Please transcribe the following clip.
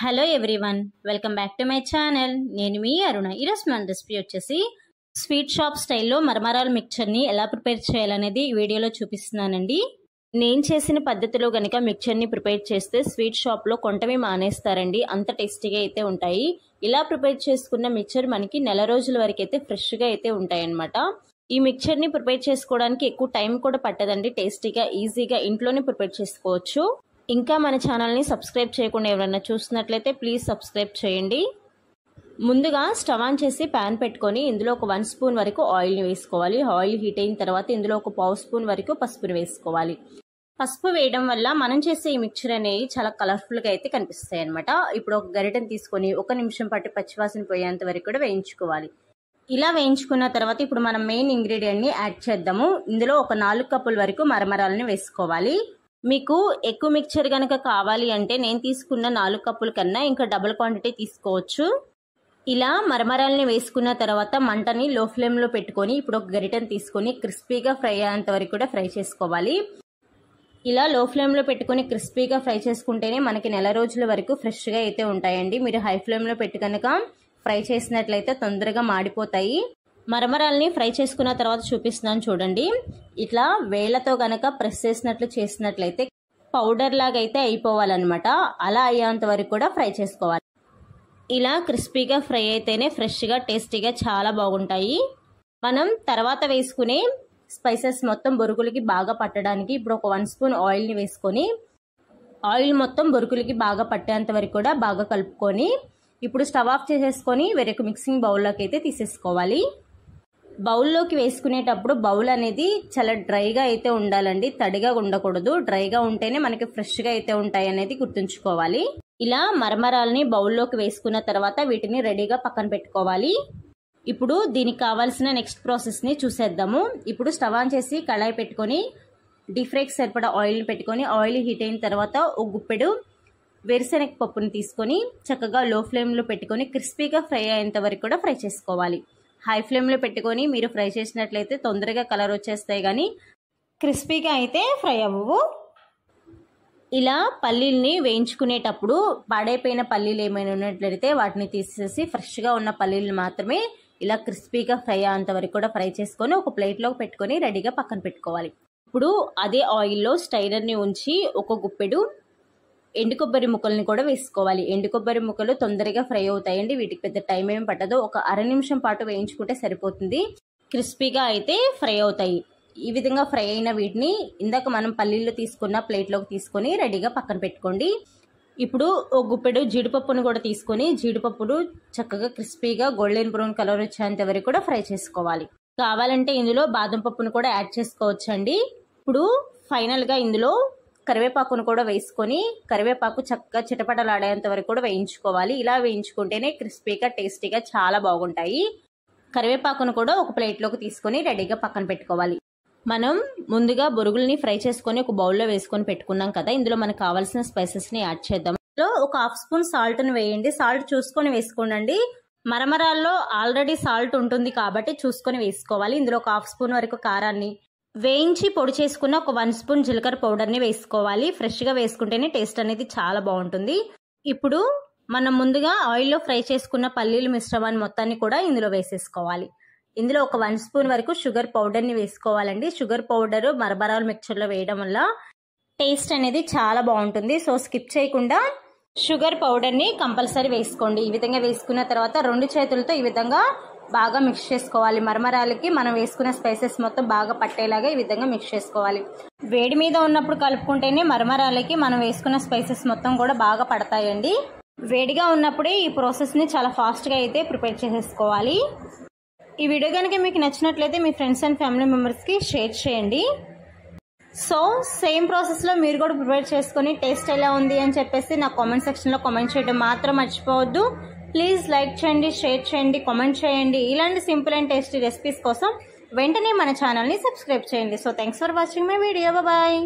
Hello everyone, welcome back to my channel. నేను మీ అరుణ. ఈరోజు మన రెసిపీ వచ్చేసి స్వీట్ షాప్ స్టైల్లో మరమరాల మిక్చర్ని ఎలా ప్రిపేర్ చేయాలనేది ఈ వీడియోలో చూపిస్తున్నానండి. నేను చేసిన పద్ధతిలో కనుక మిక్చర్ని ప్రిపేర్ చేస్తే స్వీట్ షాప్లో కొంటవి మానేస్తారండి, అంత టేస్టీగా అయితే ఉంటాయి. ఇలా ప్రిపేర్ చేసుకున్న మిక్చర్ మనకి నెల రోజుల వరకు అయితే ఫ్రెష్గా అయితే ఉంటాయన్నమాట. ఈ మిక్చర్ని ప్రిపేర్ చేసుకోవడానికి ఎక్కువ టైం కూడా పట్టదండి. టేస్టీగా ఈజీగా ఇంట్లోనే ప్రిపేర్ చేసుకోవచ్చు. ఇంకా మన ఛానల్ని సబ్స్క్రైబ్ చేయకుండా ఎవరైనా చూస్తున్నట్లయితే ప్లీజ్ సబ్స్క్రైబ్ చేయండి. ముందుగా స్టవ్ ఆన్ చేసి ప్యాన్ పెట్టుకొని ఇందులో ఒక 1 స్పూన్ వరకు ఆయిల్ని వేసుకోవాలి. ఆయిల్ హీట్ అయిన తర్వాత ఇందులో ఒక 1/2 స్పూన్ వరకు పసుపుని వేసుకోవాలి. పసుపు వేయడం వల్ల మనం చేసే ఈ మిక్చర్ అనేవి చాలా కలర్ఫుల్గా అయితే కనిపిస్తాయి అనమాట. ఇప్పుడు ఒక గరిటెని తీసుకొని 1 నిమిషం పాటు పచ్చివాసన పోయేంత వరకు కూడా వేయించుకోవాలి. ఇలా వేయించుకున్న తర్వాత ఇప్పుడు మనం మెయిన్ ఇంగ్రీడియంట్ని యాడ్ చేద్దాము. ఇందులో ఒక 4 కప్పుల వరకు మరమరాలని వేసుకోవాలి. మీకు ఎక్కువ మిక్చర్ కనుక కావాలి అంటే నేను తీసుకున్న 4 కప్పుల కన్నా ఇంకా డబుల్ క్వాంటిటీ తీసుకోవచ్చు. ఇలా మరమరాలని వేసుకున్న తర్వాత మంటని లో ఫ్లేమ్లో పెట్టుకొని ఇప్పుడు ఒక గరిటెని తీసుకొని క్రిస్పీగా ఫ్రై అయ్యేంత వరకు కూడా ఫ్రై చేసుకోవాలి. ఇలా లో ఫ్లేమ్లో పెట్టుకొని క్రిస్పీగా ఫ్రై చేసుకుంటేనే మనకి నెల రోజుల వరకు ఫ్రెష్గా అయితే ఉంటాయండి. మీరు హై ఫ్లేమ్లో పెట్టి కనుక ఫ్రై చేసినట్లయితే తొందరగా మాడిపోతాయి. మరమరాల్ని ఫ్రై చేసుకున్న తర్వాత చూపిస్తున్నాను చూడండి. ఇట్లా వేళ్లతో గనక ప్రెస్ చేసినట్లయితే పౌడర్ లాగా అయితే అయిపోవాలన్నమాట. అలా అయ్యేంత వరకు కూడా ఫ్రై చేసుకోవాలి. ఇలా క్రిస్పీగా ఫ్రై అయితేనే ఫ్రెష్గా టేస్టీగా చాలా బాగుంటాయి. మనం తర్వాత వేసుకునే స్పైసెస్ మొత్తం బొరుగులకి బాగా పట్టడానికి ఇప్పుడు ఒక 1 స్పూన్ ఆయిల్ని వేసుకొని ఆయిల్ మొత్తం బొరుగులకి బాగా పట్టేంత వరకు కూడా బాగా కలుపుకొని ఇప్పుడు స్టవ్ ఆఫ్ చేసేసుకొని వేరొక మిక్సింగ్ బౌల్లోకి అయితే తీసేసుకోవాలి. బౌల్లోకి వేసుకునేటప్పుడు బౌల్ అనేది చాలా డ్రైగా అయితే ఉండాలండి, తడిగా ఉండకూడదు. డ్రైగా ఉంటేనే మనకి ఫ్రెష్గా అయితే ఉంటాయి అనేది గుర్తుంచుకోవాలి. ఇలా మరమరాలని బౌల్లోకి వేసుకున్న తర్వాత వీటిని రెడీగా పక్కన పెట్టుకోవాలి. ఇప్పుడు దీనికి కావాల్సిన నెక్స్ట్ ప్రాసెస్ని చూసేద్దాము. ఇప్పుడు స్టవ్ ఆన్ చేసి కళాయి పెట్టుకొని డీప్ ఫ్రైకి సరిపడా ఆయిల్ని పెట్టుకొని ఆయిల్ హీట్ అయిన తర్వాత ఒక గుప్పెడు వేరుశనగ పప్పుని తీసుకొని చక్కగా లో ఫ్లేమ్లో పెట్టుకొని క్రిస్పీగా ఫ్రై అయ్యేంత వరకు కూడా ఫ్రై చేసుకోవాలి. హై ఫ్లేమ్లో పెట్టుకొని మీరు ఫ్రై చేసినట్లయితే తొందరగా కలర్ వచ్చేస్తాయి, కానీ క్రిస్పీగా అయితే ఫ్రై అవ్వవు. ఇలా పల్లీల్ని వేయించుకునేటప్పుడు పాడైపోయిన పల్లీలు ఏమైనా ఉన్నట్లయితే వాటిని తీసేసి ఫ్రెష్గా ఉన్న పల్లీలు మాత్రమే ఇలా క్రిస్పీగా ఫ్రై అయ్యేంత వరకు కూడా ఫ్రై చేసుకొని ఒక ప్లేట్లోకి పెట్టుకొని రెడీగా పక్కన పెట్టుకోవాలి. ఇప్పుడు అదే ఆయిల్లో స్టైనర్ని ఉంచి ఒక గుప్పెడు ఎండు కొబ్బరి ముక్కల్ని కూడా వేసుకోవాలి. ఎండు కొబ్బరి ముక్కలు తొందరగా ఫ్రై అవుతాయండి, వీటికి పెద్ద టైం ఏం పట్టదు. ఒక అర నిమిషం పాటు వేయించుకుంటే సరిపోతుంది. క్రిస్పీగా అయితే ఫ్రై అవుతాయి. ఈ విధంగా ఫ్రై అయిన వీటిని ఇందాక మనం పల్లీలు తీసుకున్న ప్లేట్లోకి తీసుకొని రెడీగా పక్కన పెట్టుకోండి. ఇప్పుడు ఒక గుప్పెడు జీడిపప్పును కూడా తీసుకొని జీడిపప్పును చక్కగా క్రిస్పీగా గోల్డెన్ బ్రౌన్ కలర్ వచ్చేంత వరకు కూడా ఫ్రై చేసుకోవాలి. కావాలంటే ఇందులో బాదం పప్పును కూడా యాడ్ చేసుకోవచ్చండి. ఇప్పుడు ఫైనల్గా ఇందులో కరివేపాకును కూడా వేసుకొని కరివేపాకు చక్కగా చిటపటలాడేంత వరకు కూడా వేయించుకోవాలి. ఇలా వేయించుకుంటేనే క్రిస్పీగా టేస్టీగా చాలా బాగుంటాయి. కరివేపాకును కూడా ఒక ప్లేట్లోకి తీసుకొని రెడీగా పక్కన పెట్టుకోవాలి. మనం ముందుగా బొరుగుల్ని ఫ్రై చేసుకొని ఒక బౌల్లో వేసుకొని పెట్టుకున్నాం కదా, ఇందులో మనకు కావాల్సిన స్పైసెస్ని యాడ్ చేద్దాం. ఇందులో ఒక 1/2 స్పూన్ సాల్ట్ని వేయండి. సాల్ట్ చూసుకొని వేసుకోండి. మరమరాల్లో ఆల్రెడీ సాల్ట్ ఉంటుంది కాబట్టి చూసుకొని వేసుకోవాలి. ఇందులో ఒక 1/2 స్పూన్ వరకు కారాన్ని వేయించి పొడి చేసుకున్న ఒక 1 స్పూన్ జీలకర్ర పౌడర్ని వేసుకోవాలి. ఫ్రెష్గా వేసుకుంటేనే టేస్ట్ అనేది చాలా బాగుంటుంది. ఇప్పుడు మనం ముందుగా ఆయిల్లో ఫ్రై చేసుకున్న పల్లీల మిశ్రమాన్ని మొత్తాన్ని కూడా ఇందులో వేసేసుకోవాలి. ఇందులో ఒక 1 స్పూన్ వరకు షుగర్ పౌడర్ని వేసుకోవాలండి. షుగర్ పౌడర్ మరమరాల మిక్చర్లో వేయడం వల్ల టేస్ట్ అనేది చాలా బాగుంటుంది. సో స్కిప్ చేయకుండా షుగర్ పౌడర్ని కంపల్సరీ వేసుకోండి. ఈ విధంగా వేసుకున్న తర్వాత 2 చేతులతో ఈ విధంగా బాగా మిక్స్ చేసుకోవాలి. మరమరాలకి మనం వేసుకున్న స్పైసెస్ మొత్తం బాగా పట్టేలాగా ఈ విధంగా మిక్స్ చేసుకోవాలి. వేడి మీద ఉన్నప్పుడు కలుపుకుంటేనే మరమరాలకి మనం వేసుకున్న స్పైసెస్ మొత్తం కూడా బాగా పడతాయండి. వేడిగా ఉన్నప్పుడే ఈ ప్రాసెస్ని చాలా ఫాస్ట్గా అయితే ప్రిపేర్ చేసేసుకోవాలి. ఈ వీడియో కనుక మీకు నచ్చినట్లయితే మీ ఫ్రెండ్స్ అండ్ ఫ్యామిలీ మెంబర్స్కి షేర్ చేయండి. సో సేమ్ ప్రాసెస్లో మీరు కూడా ప్రిపేర్ చేసుకొని టేస్ట్ ఎలా ఉంది అని చెప్పేసి నా కామెంట్ సెక్షన్లో కామెంట్ చేయడం మాత్రం మర్చిపోవద్దు. ప్లీజ్ లైక్ చేయండి, షేర్ చేయండి, కామెంట్ చేయండి. ఇలాంటి సింపుల్ అండ్ టేస్టీ రెసిపీస్ కోసం వెంటనే మన ఛానల్ని సబ్స్క్రైబ్ చేయండి. So thanks for watching my video. Bye.